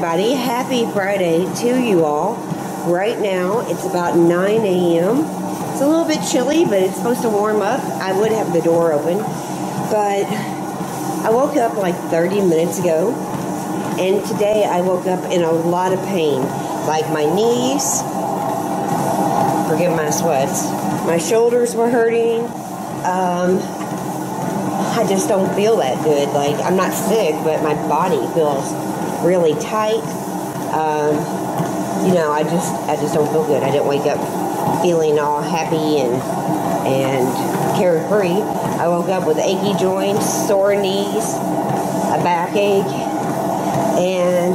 everybody, happy Friday to you all. Right now it's about 9 a.m. It's a little bit chilly, but it's supposed to warm up. I would have the door open, but I woke up like 30 minutes ago, and today I woke up in a lot of pain. Like my knees, forgive my sweats, my shoulders were hurting. I just don't feel that good. Like, I'm not sick, but my body feels really tight. You know, I just don't feel good. I didn't wake up feeling all happy and carefree. I woke up with achy joints, sore knees, a backache, and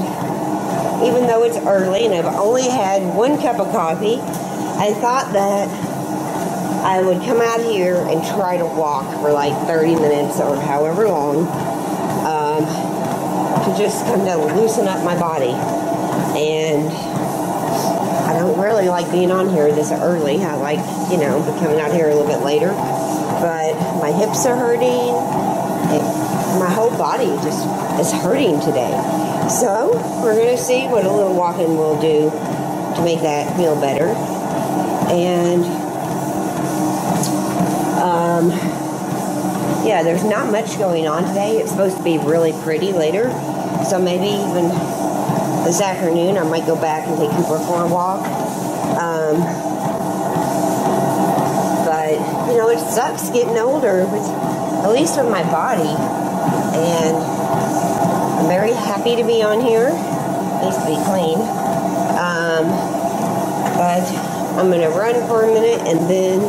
even though it's early and I've only had 1 cup of coffee, I thought that I would come out here and try to walk for like 30 minutes or however long, to just kind of loosen up my body. And I don't really like being on here this early. I like, you know, coming out here a little bit later. But my hips are hurting. My whole body just is hurting today. So we're going to see what a little walking will do to make that feel better. And yeah, there's not much going on today. It's supposed to be really pretty later. So maybe even this afternoon I might go back and take Cooper for a walk. But, you know, it sucks getting older, at least with my body. And I'm very happy to be on here. It needs to be clean. But I'm going to run for a minute and then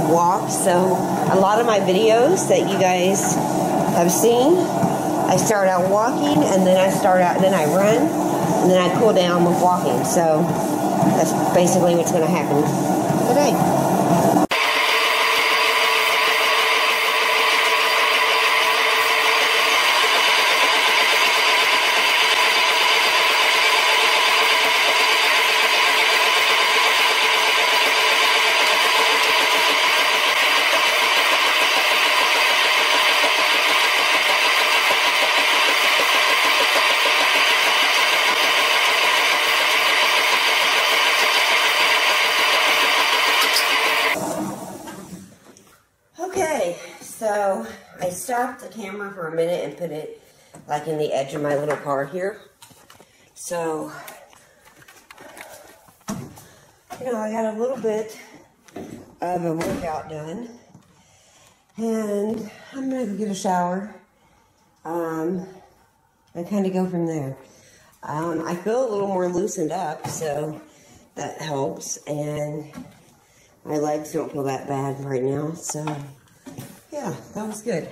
walk. So a lot of my videos that you guys have seen, I start out walking and then I run and then I cool down with walking. So that's basically what's going to happen today. So I stopped the camera for a minute and put it like in the edge of my little car here. So, you know, I got a little bit of a workout done. And I'm going to go get a shower. And kind of go from there. I feel a little more loosened up, so that helps. And my legs don't feel that bad right now, so yeah, that was good.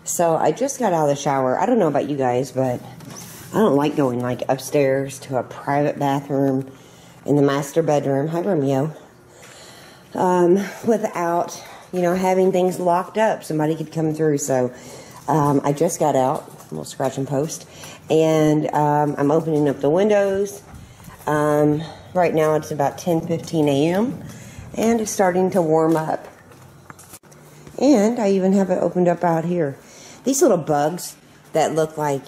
So I just got out of the shower. I don't know about you guys, but I don't like going like upstairs to a private bathroom in the master bedroom. Hi, Romeo. Without, you know, having things locked up. Somebody could come through. So I just got out. A little scratch and post. And I'm opening up the windows. Right now it's about 10:15 a.m. and it's starting to warm up. And I even have it opened up out here. These little bugs that look like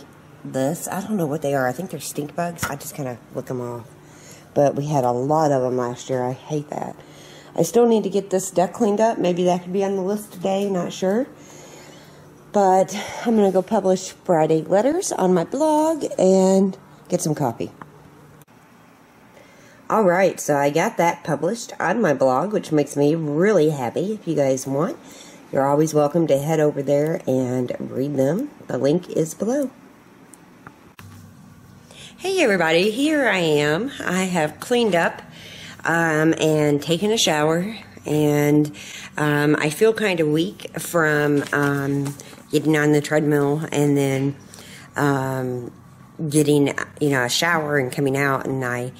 this, I don't know what they are. I think they're stink bugs. I just kind of lick them off. But we had a lot of them last year. I hate that. I still need to get this deck cleaned up. Maybe that could be on the list today. Not sure. But I'm going to go publish Friday letters on my blog and get some coffee. Alright, so I got that published on my blog, which makes me really happy. If you guys want, you're always welcome to head over there and read them. The link is below. Hey everybody, here I am. I have cleaned up and taken a shower, and I feel kind of weak from getting on the treadmill and then getting, you know, a shower and coming out, and I,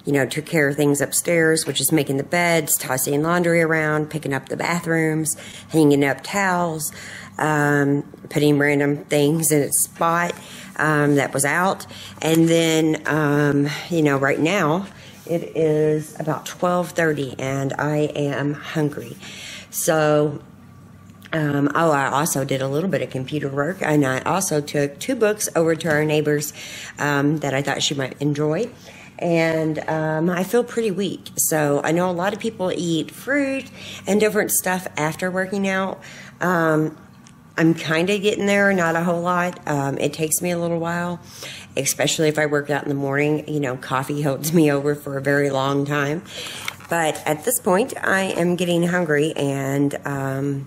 you know, took care of things upstairs, which is making the beds, tossing laundry around, picking up the bathrooms, hanging up towels, putting random things in its spot that was out. And then, you know, right now it is about 12:30 and I am hungry. So Oh, I also did a little bit of computer work, and I also took 2 books over to our neighbors that I thought she might enjoy. And I feel pretty weak. So I know a lot of people eat fruit and different stuff after working out. I'm kind of getting there, not a whole lot. It takes me a little while, especially if I work out in the morning. You know, coffee holds me over for a very long time. But at this point, I am getting hungry, and I'm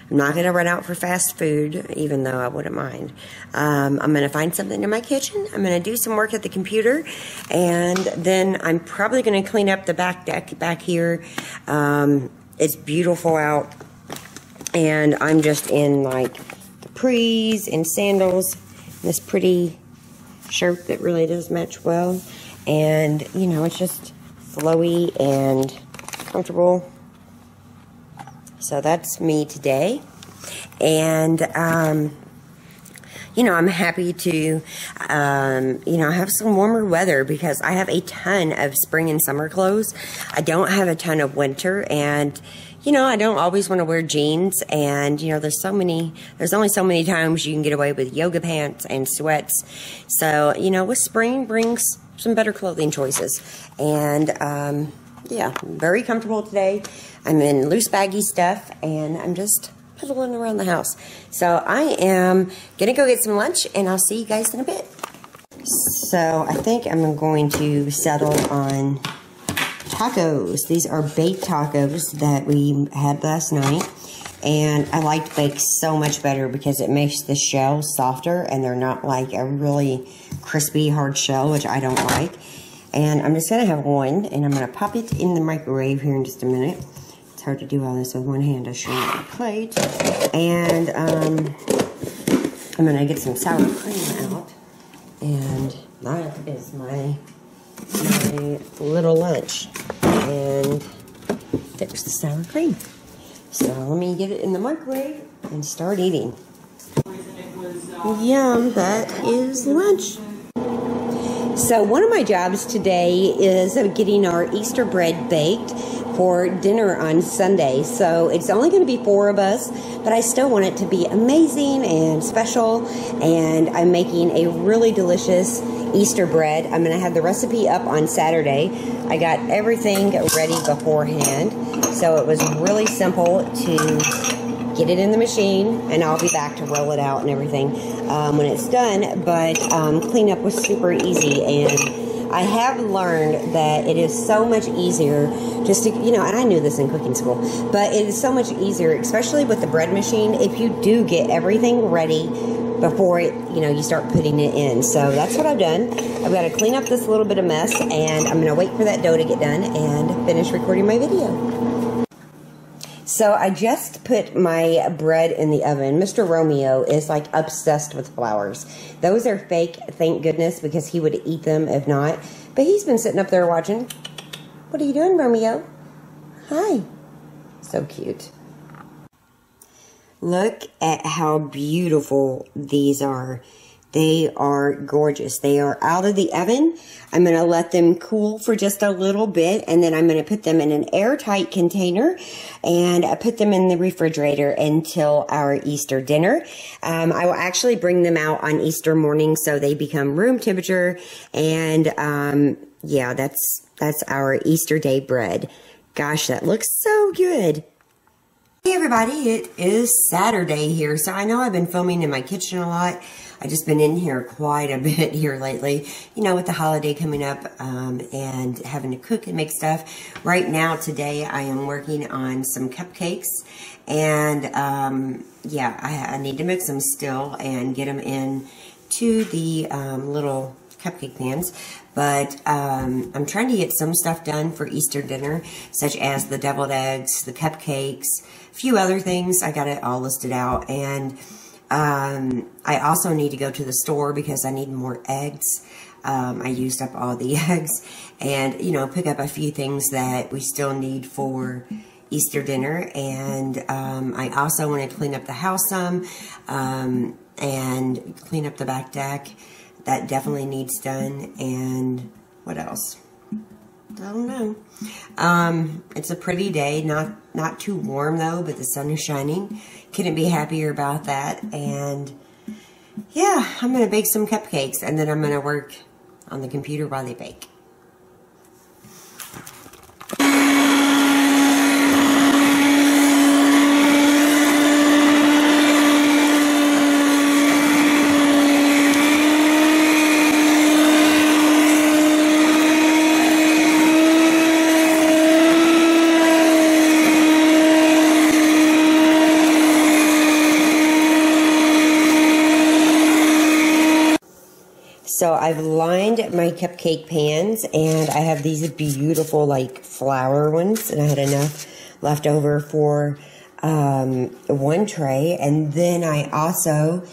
not going to run out for fast food, even though I wouldn't mind. I'm going to find something in my kitchen. I'm going to do some work at the computer, and then I'm probably going to clean up the back deck back here. It's beautiful out, and I'm just in like capris and sandals, this pretty shirt that really does match well, and you know, it's just flowy and comfortable. So that's me today. And, you know, I'm happy to, you know, have some warmer weather because I have a ton of spring and summer clothes. I don't have a ton of winter, and, you know, I don't always want to wear jeans, and, you know, there's only so many times you can get away with yoga pants and sweats. So, you know, with spring brings some better clothing choices. And, yeah, very comfortable today. I'm in loose baggy stuff, and I'm just piddling around the house. So I am gonna go get some lunch, and I'll see you guys in a bit. So I think I'm going to settle on tacos. These are baked tacos that we had last night, and I like baked so much better because it makes the shell softer, and they're not like a really crispy hard shell, which I don't like. And I'm just going to have one, and I'm going to pop it in the microwave here in just a minute. It's hard to do all this with one hand. I should have a plate. And I'm going to get some sour cream out. And that is my little lunch. And there's the sour cream. So let me get it in the microwave and start eating. Yum, that is lunch. So one of my jobs today is getting our Easter bread baked for dinner on Sunday. So it's only going to be 4 of us, but I still want it to be amazing and special. And I'm making a really delicious Easter bread. I'm going to have the recipe up on Saturday. I got everything ready beforehand. So it was really simple to get it in the machine, and I'll be back to roll it out and everything when it's done. But cleanup was super easy, and I have learned that it is so much easier just to, you know, and I knew this in cooking school, but it is so much easier, especially with the bread machine, if you do get everything ready before it, you know, you start putting it in. So that's what I've done. I've got to clean up this little bit of mess, and I'm going to wait for that dough to get done and finish recording my video. So I just put my bread in the oven. Mr. Romeo is like obsessed with flowers. Those are fake, thank goodness, because he would eat them if not. But he's been sitting up there watching. What are you doing, Romeo? Hi. So cute. Look at how beautiful these are. They are gorgeous. They are out of the oven. I'm going to let them cool for just a little bit, and then I'm going to put them in an airtight container and put them in the refrigerator until our Easter dinner. I will actually bring them out on Easter morning so they become room temperature, and yeah, that's our Easter day bread. Gosh, that looks so good. Hey everybody, it is Saturday here, so I know I've been filming in my kitchen a lot. I've just been in here quite a bit here lately, you know, with the holiday coming up and having to cook and make stuff. Right now, today, I am working on some cupcakes, and yeah, I need to mix them still and get them in to the little cupcake pans. But I'm trying to get some stuff done for Easter dinner, such as the deviled eggs, the cupcakes, a few other things. I got it all listed out, and I also need to go to the store because I need more eggs. I used up all the eggs, and, you know, pick up a few things that we still need for Easter dinner. And I also want to clean up the house some and clean up the back deck. That definitely needs done. And what else? I don't know. It's a pretty day, not too warm though, but the sun is shining. couldn't be happier about that. And yeah, I'm going to bake some cupcakes, and then I'm going to work on the computer while they bake. So I've lined my cupcake pans, and I have these beautiful like flower ones, and I had enough left over for one tray. And then I also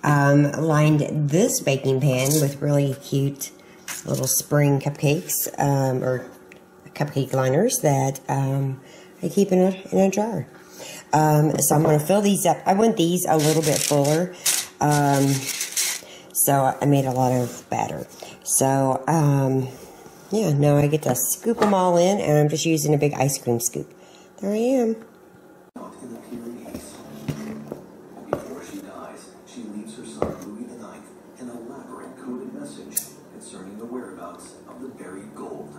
lined this baking pan with really cute little spring cupcakes, or cupcake liners that I keep in a jar. So I'm going to fill these up. I want these a little bit fuller. So I made a lot of batter. So, yeah, now I get to scoop them all in, and I'm just using a big ice cream scoop. There I am. Before she dies, she leaves her son Louis IX an elaborate coded message concerning the whereabouts of the buried gold.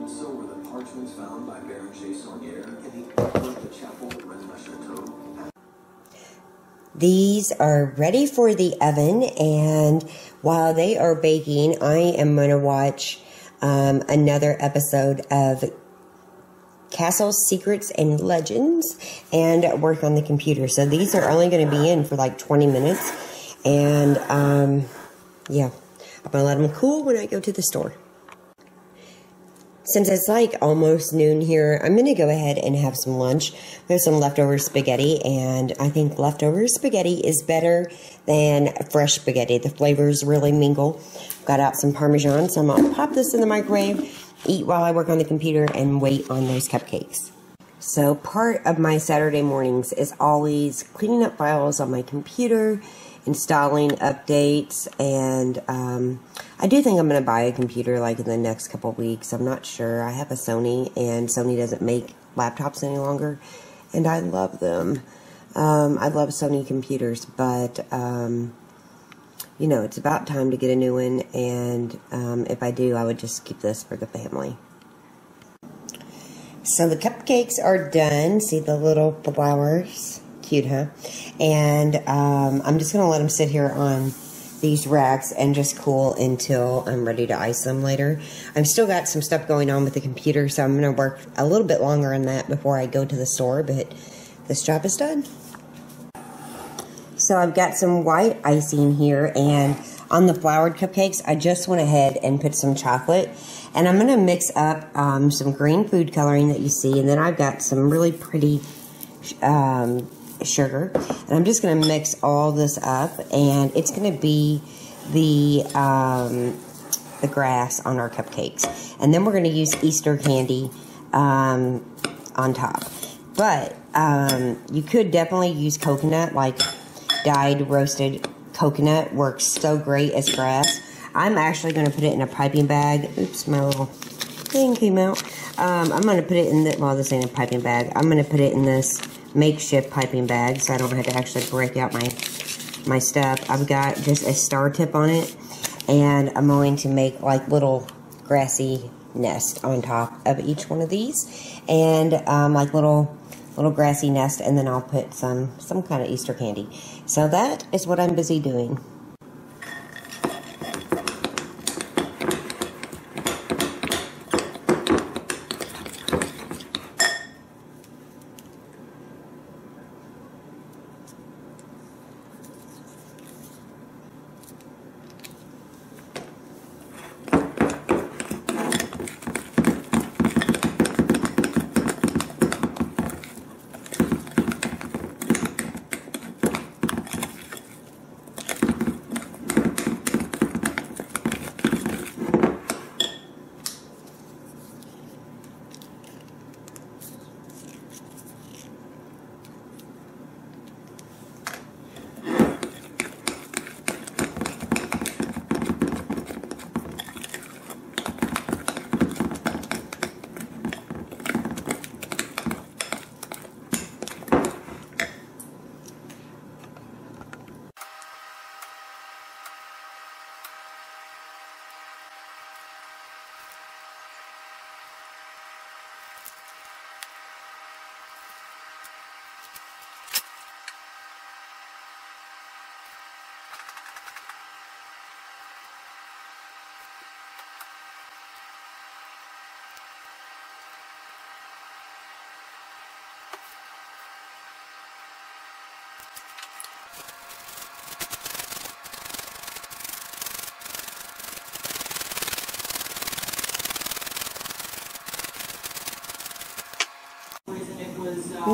So were the parchments found by Baron Chassonier in the chapel at Rennes-le-Château. These are ready for the oven, and while they are baking, I am going to watch another episode of Castles, Secrets, and Legends and work on the computer. So these are only going to be in for like 20 minutes, and yeah, I'm going to let them cool when I go to the store. Since it's like almost noon here, I'm going to go ahead and have some lunch. There's some leftover spaghetti, and I think leftover spaghetti is better than fresh spaghetti. The flavors really mingle. Got out some Parmesan, so I'm going to pop this in the microwave, eat while I work on the computer, and wait on those cupcakes. So part of my Saturday mornings is always cleaning up files on my computer, installing updates, and I do think I'm going to buy a computer like in the next couple weeks. I'm not sure. I have a Sony, and Sony doesn't make laptops any longer, and I love them. I love Sony computers, but you know, it's about time to get a new one, and if I do, I would just keep this for the family. So the cupcakes are done. See the little flowers? Cute, huh? And I'm just going to let them sit here on these racks and just cool until I'm ready to ice them later. I've still got some stuff going on with the computer, so I'm going to work a little bit longer on that before I go to the store, but this job is done. So I've got some white icing here, and on the floured cupcakes, I just went ahead and put some chocolate, and I'm going to mix up some green food coloring that you see, and then I've got some really pretty sugar, and I'm just going to mix all this up, and it's going to be the grass on our cupcakes, and then we're going to use Easter candy on top. But you could definitely use coconut, like dyed roasted coconut works so great as grass. I'm actually going to put it in a piping bag. Oops, my little thing came out. I'm going to put it in the, well, this ain't a piping bag. I'm going to put it in this makeshift piping bag so I don't have to actually break out my stuff. I've got just a star tip on it, and I'm going to make like little grassy nest on top of each one of these, and like little grassy nest, and then I'll put some kind of Easter candy. So that is what I'm busy doing.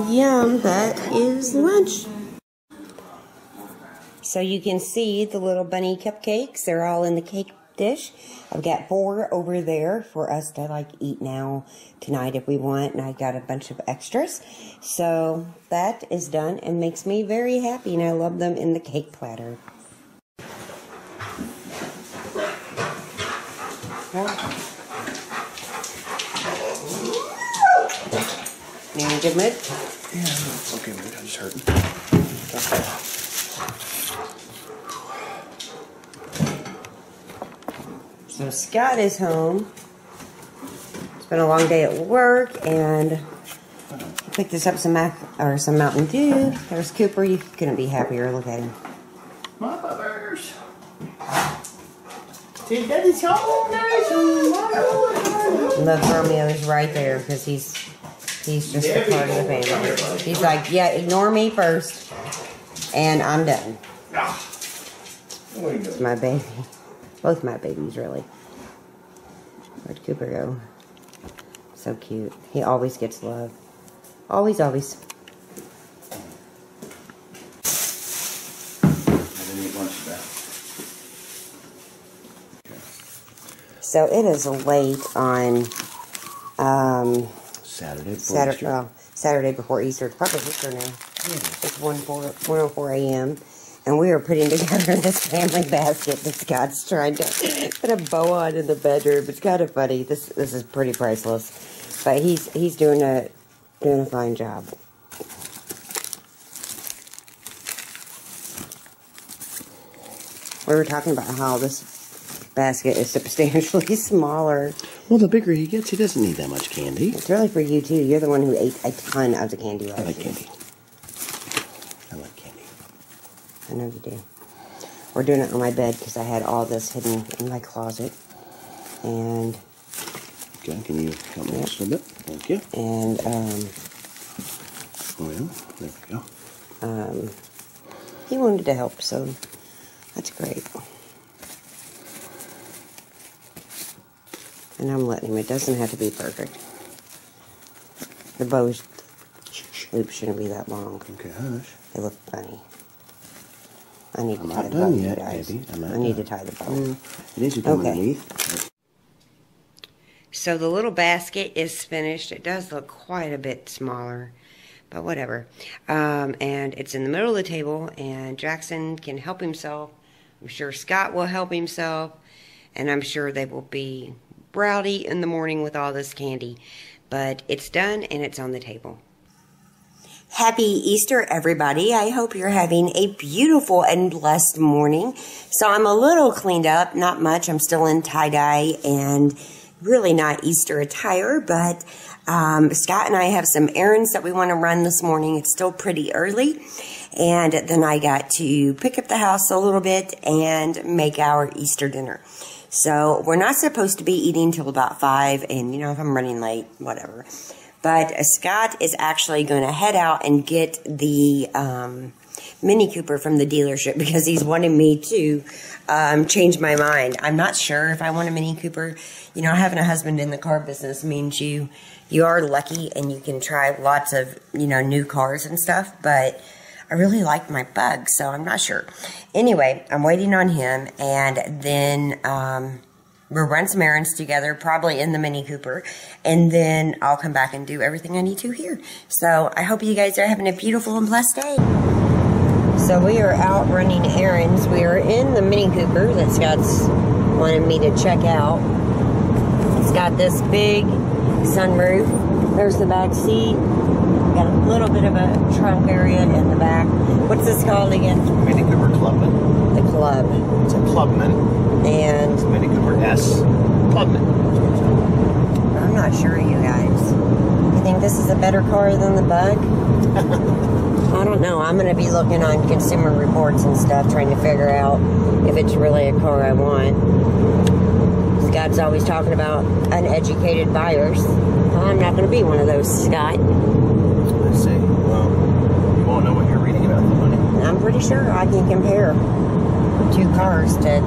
Yum, that is lunch. So you can see the little bunny cupcakes. They're all in the cake dish. I've got 4 over there for us to like eat now tonight if we want, and I got a bunch of extras. So that is done and makes me very happy, and I love them in the cake platter. You in a good mood? Yeah, it's okay, mood. I'm just hurting. So Scott is home. It's been a long day at work, and I picked us up some Mountain Dew. There's Cooper. You couldn't be happier. Look at him. My butters. See, Daddy's home. Daddy's home. Look, Romeo's right there because he's just a part of the family. He's like, yeah, ignore me first, and I'm done. It's my baby. Both my babies, really. Where'd Cooper go? So cute. He always gets love. Always, always. I didn't eat lunch today. So it is late on Saturday before Easter. It's probably Easter now. It's 1:04 a.m. And we are putting together this family basket that Scott's trying to put a bow on in the bedroom. It's kind of funny. This is pretty priceless, but he's doing a fine job. We were talking about how this basket is substantially smaller. Well, the bigger he gets, he doesn't need that much candy. It's really for you too. You're the one who ate a ton of the candy last year. I like candy. I like candy. I know you do. We're doing it on my bed because I had all this hidden in my closet. And okay, can you help me just a little bit? Thank you. And oh yeah, there we go. He wanted to help, so that's great. And I'm letting him. It doesn't have to be perfect. The bows loop shouldn't be that long. Okay, hush. They look funny. I need to I'm tie not the bow, done you yet, guys. baby. I need to tie the bow. It is come Okay. underneath. So the little basket is finished. It does look quite a bit smaller, but whatever. And it's in the middle of the table, and Jackson can help himself. I'm sure Scott will help himself, and I'm sure they will be rowdy in the morning with all this candy. But it's done, and it's on the table. Happy Easter, everybody. I hope you're having a beautiful and blessed morning. So I'm a little cleaned up, not much. I'm still in tie-dye and really not Easter attire, but Scott and I have some errands that we want to run this morning. It's still pretty early. And then I got to pick up the house a little bit and make our Easter dinner. So we're not supposed to be eating till about 5, and you know, if I'm running late, whatever. But Scott is actually going to head out and get the Mini Cooper from the dealership because he's wanting me to change my mind. I'm not sure if I want a Mini Cooper. You know, having a husband in the car business means you are lucky and you can try lots of, you know, new cars and stuff. But I really like my Bug, so I'm not sure. Anyway, I'm waiting on him, and then we'll run some errands together, probably in the Mini Cooper, and then I'll come back and do everything I need to here. So I hope you guys are having a beautiful and blessed day. So we are out running errands. We are in the Mini Cooper that Scott's wanted me to check out. It's got this big sunroof. There's the back seat. Got a little bit of a trunk area in the back. What's this called again? Mini Cooper Clubman. The Club. It's a Clubman. And It's Mini Cooper S Clubman. I'm not sure, you guys. You think this is a better car than the Bug? I don't know. I'm going to be looking on Consumer Reports and stuff, trying to figure out if it's really a car I want. Scott's always talking about uneducated buyers. I'm not going to be one of those, Scott. Let's see. Well, you won't know what you're reading about the money. I'm pretty sure I can compare. two cars to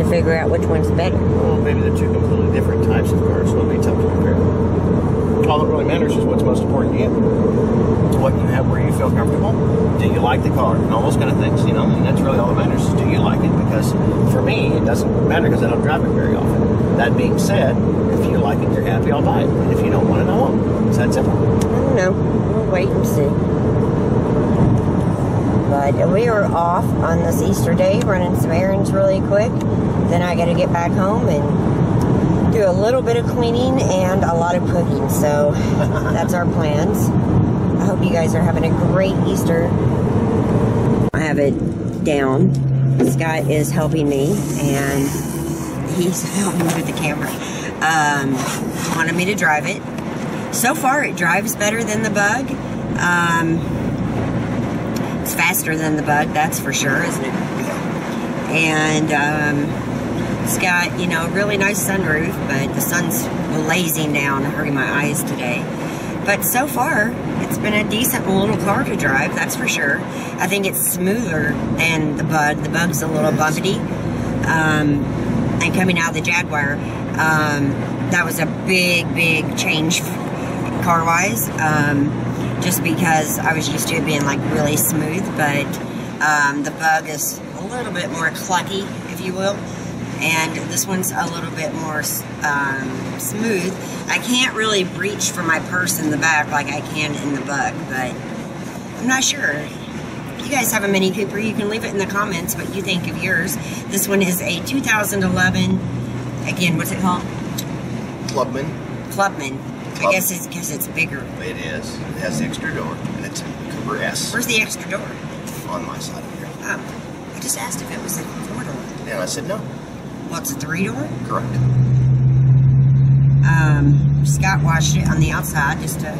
figure out which one's better. Well, maybe they're two completely different types of cars, so it'll be tough to compare. All that really matters is what's most important to you. What you have, where you feel comfortable. Do you like the car? And all those kind of things, you know. And that's really all that matters is do you like it? Because for me, it doesn't matter because I don't drive it very often. That being said, if you like it, you're happy, I'll buy it. And if you don't want it, I won't. It's that simple. I don't know. We'll wait and see. But we are off on this Easter day, running some errands really quick. Then I got to get back home and do a little bit of cleaning and a lot of cooking. So that's our plans. I hope you guys are having a great Easter. I have it down. Scott is helping me, and he's helping me with the camera. He wanted me to drive it. So far, it drives better than the Bug. It's faster than the Bug, that's for sure, isn't it? And it's got, you know, really nice sunroof, but the sun's blazing down, hurting my eyes today. But so far, it's been a decent little car to drive, that's for sure. I think it's smoother than the Bug. The Bug's a little bumpety. And coming out of the Jaguar, that was a big change car-wise. Just because I was used to it being like really smooth, but the Bug is a little bit more clunky, if you will. And this one's a little bit more smooth. I can't really reach for my purse in the back like I can in the Bug, but I'm not sure. If you guys have a Mini Cooper, you can leave it in the comments what you think of yours. This one is a 2011, again, what's it called? Clubman. I guess it's because it's bigger. It is. It has the extra door, and it's a Cooper S. Where's the extra door? On my side of here. Oh, I just asked if it was a 4-door. And I said no. Well, it's a 3-door? Correct. Scott washed it on the outside just to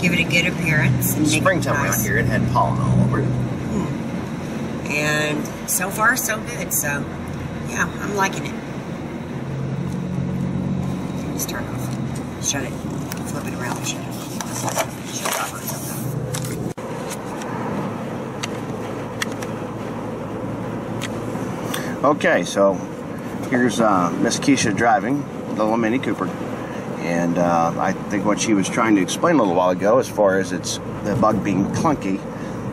give it a good appearance. And Springtime make it nice. around here, it had pollen all over it. And so far, so good. So, yeah, I'm liking it. Just turn it off. Shut it. Flip it around and shut it. Shut it off or something. Okay, so here's Miss Kisha driving the little Mini Cooper. And I think what she was trying to explain a little while ago, as far as the Bug being clunky,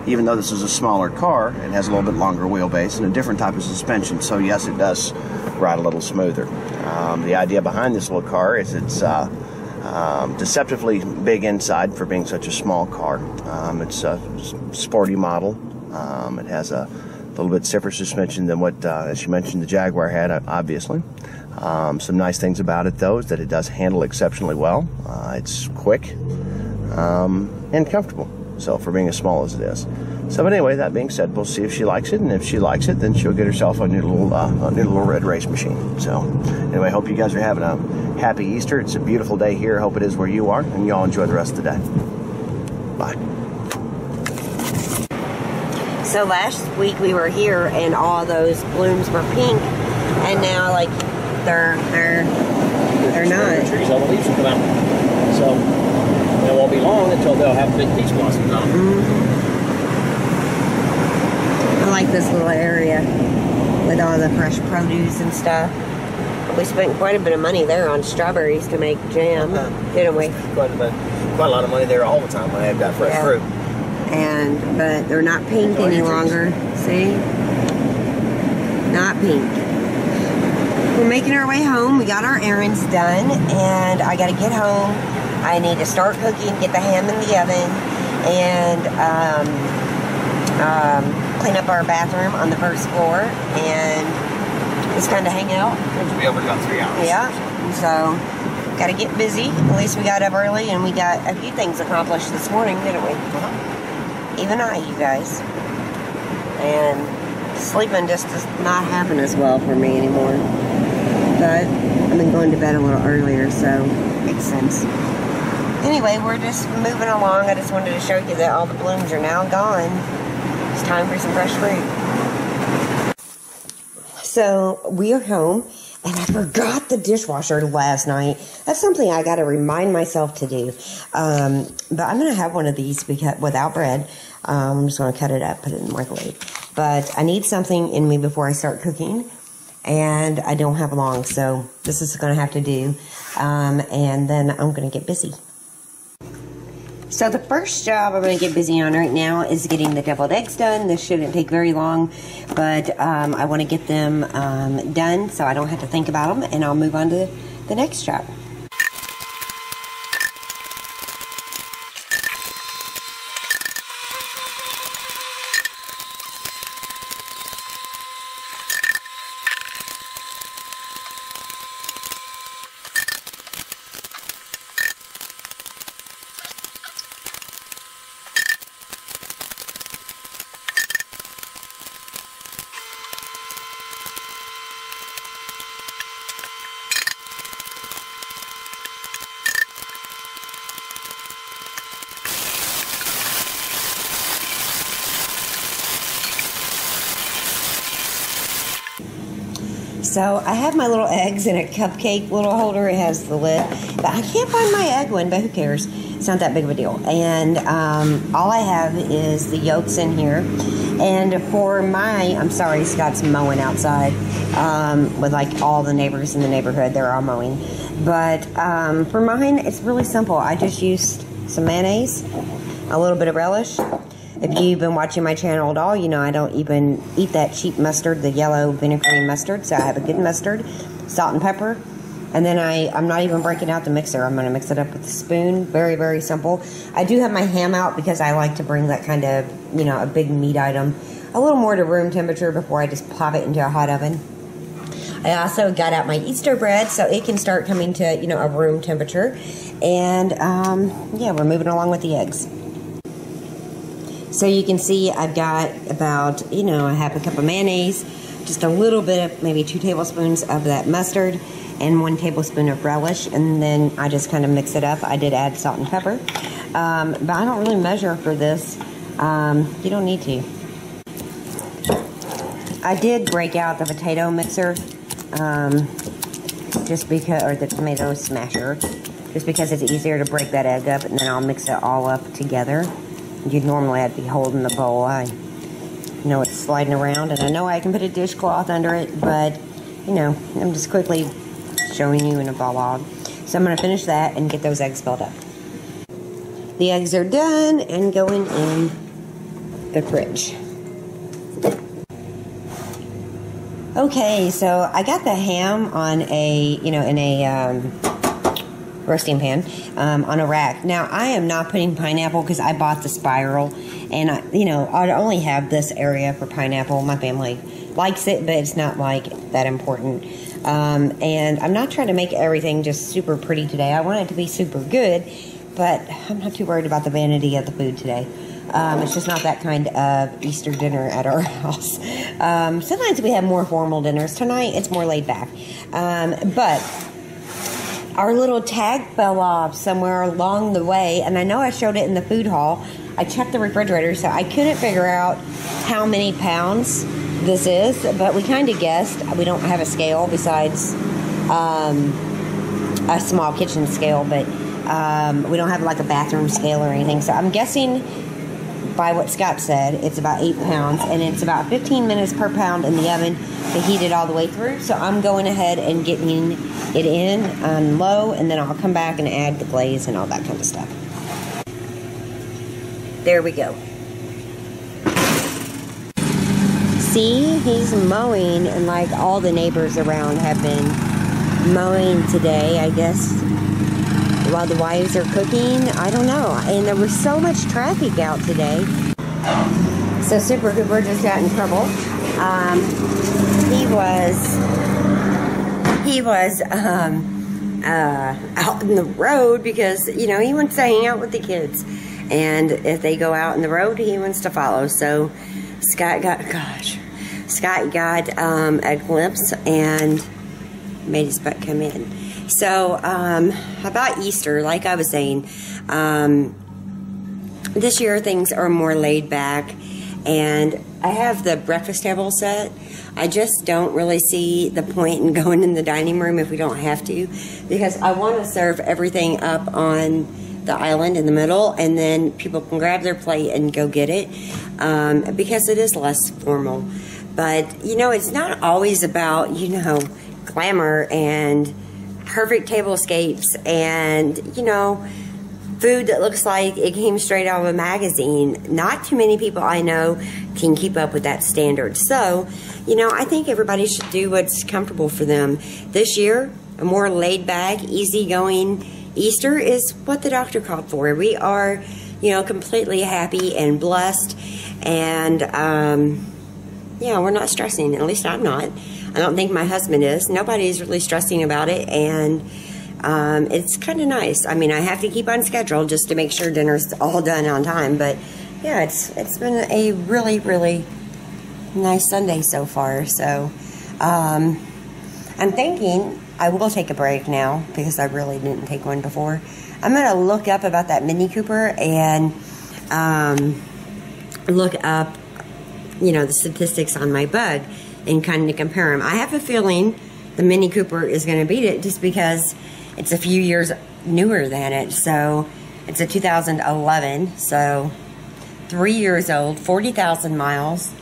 even though this is a smaller car, it has a little bit longer wheelbase and a different type of suspension. So yes, it does ride a little smoother. The idea behind this little car is it's deceptively big inside for being such a small car. It's a sporty model. It has a little bit stiffer suspension than what, as you mentioned, the Jaguar had, obviously. Some nice things about it, though, is that it does handle exceptionally well. It's quick and comfortable, so for being as small as it is. So, but anyway, that being said, we'll see if she likes it, and if she likes it, then she'll get herself a new little red race machine. So, anyway, hope you guys are having a happy Easter. It's a beautiful day here. Hope it is where you are, and y'all enjoy the rest of the day. Bye. So last week we were here, and all those blooms were pink, and now like they're not. The trees, all the leaves will come out. So it won't be long until they'll have big peach blossoms on them. I like this little area with all the fresh produce and stuff. We spent quite a bit of money there on strawberries to make jam, didn't we? Quite a lot of money there all the time when I have got fresh fruit. But they're not pink any longer. See? Not pink. We're making our way home. We got our errands done, and I gotta get home. I need to start cooking, get the ham in the oven, and clean up our bathroom on the first floor, and just kind of hang out. We'll be over in about 3 hours. Yeah. So, gotta get busy. At least we got up early, and we got a few things accomplished this morning, didn't we? Even I, you guys. And sleeping just does not happen as well for me anymore. But I've been going to bed a little earlier, so it makes sense. Anyway, we're just moving along. I just wanted to show you that all the blooms are now gone. It's time for some fresh fruit. So we are home, and I forgot the dishwasher last night. That's something I got to remind myself to do. But I'm going to have one of these without bread. I'm just going to cut it up, put it in the microwave. but I need something in me before I start cooking, and I don't have long, so this is going to have to do, and then I'm going to get busy. So the first job I'm going to get busy on right now is getting the deviled eggs done. This shouldn't take very long, but I want to get them done so I don't have to think about them, and I'll move on to the next job. So I have my little eggs in a cupcake little holder. It has the lid, but I can't find my egg one, but who cares? It's not that big of a deal. And all I have is the yolks in here. And for I'm sorry, Scott's mowing outside with like all the neighbors in the neighborhood. They're all mowing. But for mine, it's really simple. I just used some mayonnaise, a little bit of relish. If you've been watching my channel at all, you know I don't even eat that cheap mustard, the yellow vinegary mustard. So I have a good mustard, salt and pepper. And then I'm not even breaking out the mixer. I'm going to mix it up with a spoon. Very, very simple. I do have my ham out because I like to bring that kind of, you know, a big meat item a little more to room temperature before I just pop it into a hot oven. I also got out my Easter bread so it can start coming to, you know, a room temperature. And, yeah, we're moving along with the eggs. So you can see I've got about, you know, I have a cup of mayonnaise, just a little bit of maybe 2 tablespoons of that mustard, and 1 tablespoon of relish, and then I just kind of mix it up. I did add salt and pepper, but I don't really measure for this. You don't need to. I did break out the potato mixer, just because, or the tomato smasher, just because it's easier to break that egg up, and then I'll mix it all up together. You'd normally I'd be holding the bowl. I know it's sliding around, and I know I can put a dishcloth under it, but, you know, I'm just quickly showing you in a vlog. So I'm going to finish that and get those eggs filled up. The eggs are done and going in the fridge. Okay, so I got the ham on a, you know, in a roasting pan on a rack. Now, I am not putting pineapple because I bought the spiral, and I, you know, I only have this area for pineapple. My family likes it, but it's not like that important. And I'm not trying to make everything just super pretty today. I want it to be super good, but I'm not too worried about the vanity of the food today. It's just not that kind of Easter dinner at our house. Sometimes we have more formal dinners. Tonight, it's more laid back. But our little tag fell off somewhere along the way, and I know I showed it in the food haul. I checked the refrigerator, so I couldn't figure out how many pounds this is, but we kind of guessed. We don't have a scale besides a small kitchen scale, but we don't have like a bathroom scale or anything, so I'm guessing by what Scott said, it's about 8 pounds, and it's about 15 minutes per pound in the oven to heat it all the way through. So I'm going ahead and getting it in on low, and then I'll come back and add the glaze and all that kind of stuff. There we go. See, he's mowing, and like all the neighbors around have been mowing today, I guess, while the wives are cooking. I don't know. And there was so much traffic out today. So Super Cooper just got in trouble. He was out in the road because, you know, he wants to hang out with the kids. And if they go out in the road, he wants to follow. So Scott got a glimpse and made his butt come in. So, about Easter, like I was saying, this year things are more laid back, and I have the breakfast table set. I just don't really see the point in going in the dining room if we don't have to, because I want to serve everything up on the island in the middle, and then people can grab their plate and go get it, because it is less formal. But, you know, it's not always about, you know, glamour and perfect tablescapes and, you know, food that looks like it came straight out of a magazine. Not too many people I know can keep up with that standard. So, you know, I think everybody should do what's comfortable for them. This year, a more laid-back, easygoing Easter is what the doctor called for. We are, you know, completely happy and blessed, and yeah, we're not stressing. At least I'm not. I don't think my husband is. Nobody's really stressing about it, and it's kind of nice. I mean, I have to keep on schedule just to make sure dinner's all done on time, but yeah, it's been a really, really nice Sunday so far. So I'm thinking I will take a break now because I really didn't take one before. I'm going to look up about that Mini Cooper and look up, you know, the statistics on my bug and kind of compare them. I have a feeling the Mini Cooper is going to beat it just because it's a few years newer than it. So it's a 2011, so 3 years old, 40,000 miles.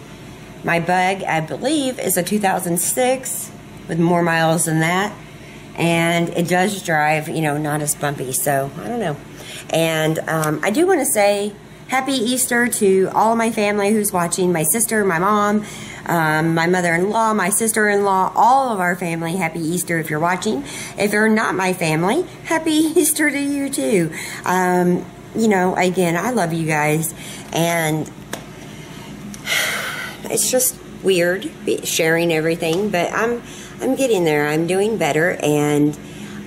My bug, I believe, is a 2006 with more miles than that. And it does drive, you know, not as bumpy. So, I don't know. And I do want to say Happy Easter to all of my family who's watching. My sister, my mom, my mother-in-law, my sister-in-law, all of our family. Happy Easter if you're watching. If you're not my family, Happy Easter to you too. You know, again, I love you guys. And it's just weird sharing everything, but I'm getting there. I'm doing better, and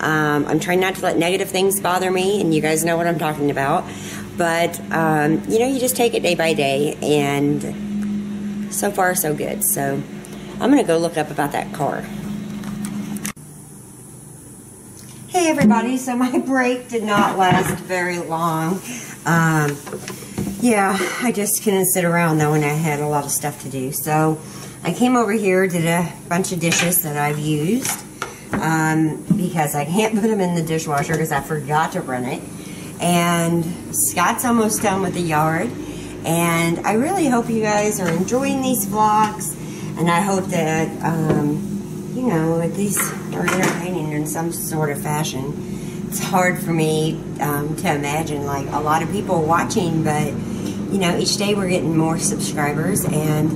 I'm trying not to let negative things bother me, and you guys know what I'm talking about. But, you know, you just take it day by day, and so far, so good. So, I'm going to go look up about that car. Hey, everybody. So, my break did not last very long. Yeah, I just couldn't sit around knowing I had a lot of stuff to do. So, I came over here, did a bunch of dishes that I've used, because I can't put them in the dishwasher because I forgot to run it. And Scott's almost done with the yard. And I really hope you guys are enjoying these vlogs. And I hope that, you know, these are entertaining in some sort of fashion. It's hard for me to imagine, like, a lot of people watching, but, you know, each day we're getting more subscribers. And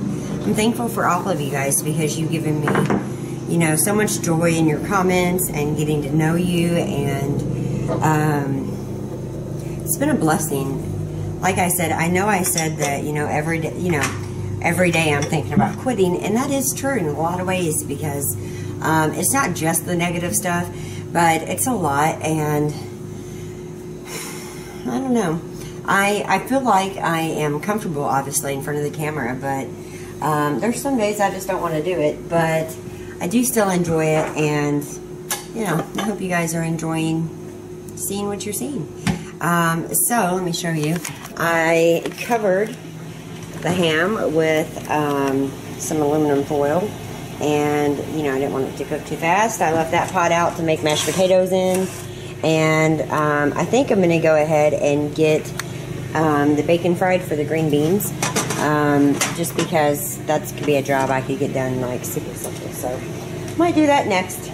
I'm thankful for all of you guys because you've given me, you know, so much joy in your comments and getting to know you, and it's been a blessing. Like I said, I know I said that, you know, every day I'm thinking about quitting, and that is true in a lot of ways because it's not just the negative stuff, but it's a lot, and I don't know. I feel like I am comfortable, obviously, in front of the camera, but there's some days I just don't want to do it, but I do still enjoy it, and, you know, I hope you guys are enjoying seeing what you're seeing. So, let me show you. I covered the ham with some aluminum foil, and, you know, I didn't want it to cook too fast. I left that pot out to make mashed potatoes in, and I think I'm going to go ahead and get the bacon fried for the green beans. Just because that could be a job I could get done like super simple. So, might do that next.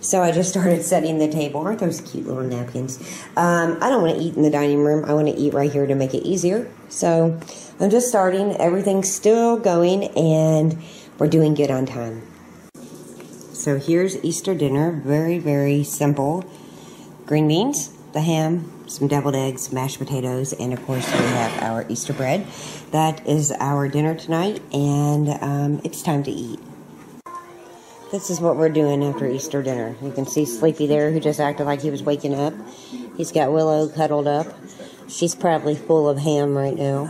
So I just started setting the table. Aren't those cute little napkins? I don't want to eat in the dining room. I want to eat right here to make it easier. So I'm just starting. Everything's still going, and we're doing good on time. So here's Easter dinner. Very, very simple. Green beans, the ham, some deviled eggs, mashed potatoes, and of course we have our Easter bread. That is our dinner tonight, and it's time to eat. This is what we're doing after Easter dinner. You can see Sleepy there, who just acted like he was waking up. He's got Willow cuddled up. She's probably full of ham right now.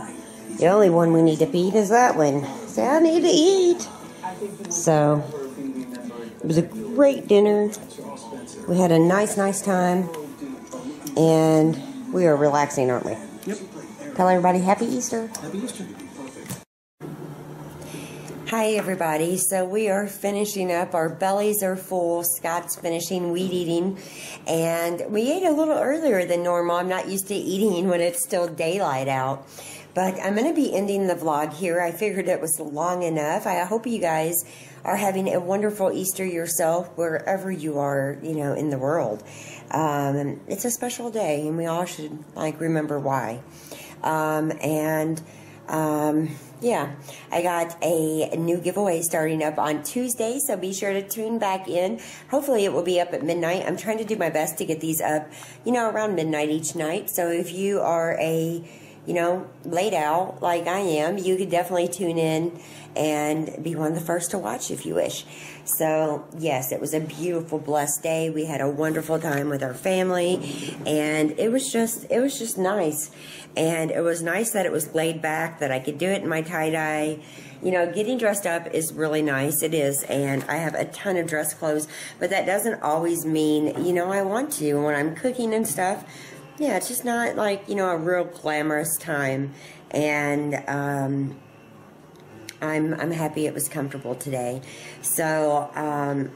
The only one we need to feed is that one. So I need to eat. So, it was a great dinner. We had a nice time. And we are relaxing, aren't we? Yep. Tell everybody Happy Easter. Happy Easter. Hi everybody, so we are finishing up, our bellies are full, Scott's finishing weed eating, and we ate a little earlier than normal. I'm not used to eating when it's still daylight out, but I'm going to be ending the vlog here. I figured it was long enough. I hope you guys are having a wonderful Easter yourself, wherever you are, in the world. It's a special day, and we all should, remember why. Yeah, I got a new giveaway starting up on Tuesday, so be sure to tune back in. Hopefully it will be up at midnight. I'm trying to do my best to get these up, around midnight each night. So if you are a, late owl like I am, you could definitely tune in and be one of the first to watch if you wish. So yes, it was a beautiful, blessed day. We had a wonderful time with our family, and it was just nice. And it was nice that it was laid back, that I could do it in my tie-dye. Getting dressed up is really nice. It is. And I have a ton of dress clothes, but that doesn't always mean, I want to. When I'm cooking and stuff, yeah, it's just not like, a real glamorous time. And, I'm happy it was comfortable today. So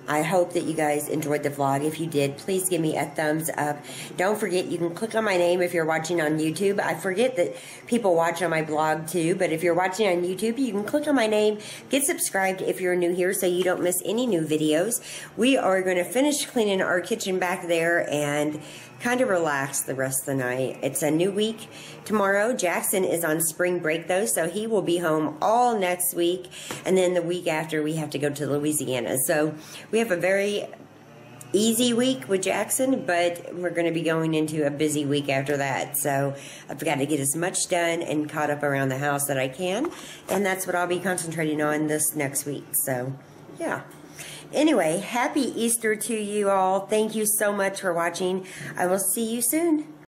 I hope that you guys enjoyed the vlog. If you did, please give me a thumbs up. Don't forget, you can click on my name if you're watching on YouTube. I forget that people watch on my blog too, but if you're watching on YouTube, you can click on my name, get subscribed if you're new here so you don't miss any new videos. We are going to finish cleaning our kitchen back there and kind of relax the rest of the night. It's a new week tomorrow. Jackson is on spring break though, so he will be home all next week, and then the week after we have to go to Louisiana. So we have a very easy week with Jackson, but we're going to be going into a busy week after that. So I've got to get as much done and caught up around the house that I can, and that's what I'll be concentrating on this next week. So yeah. Anyway, happy Easter to you all. Thank you so much for watching. I will see you soon.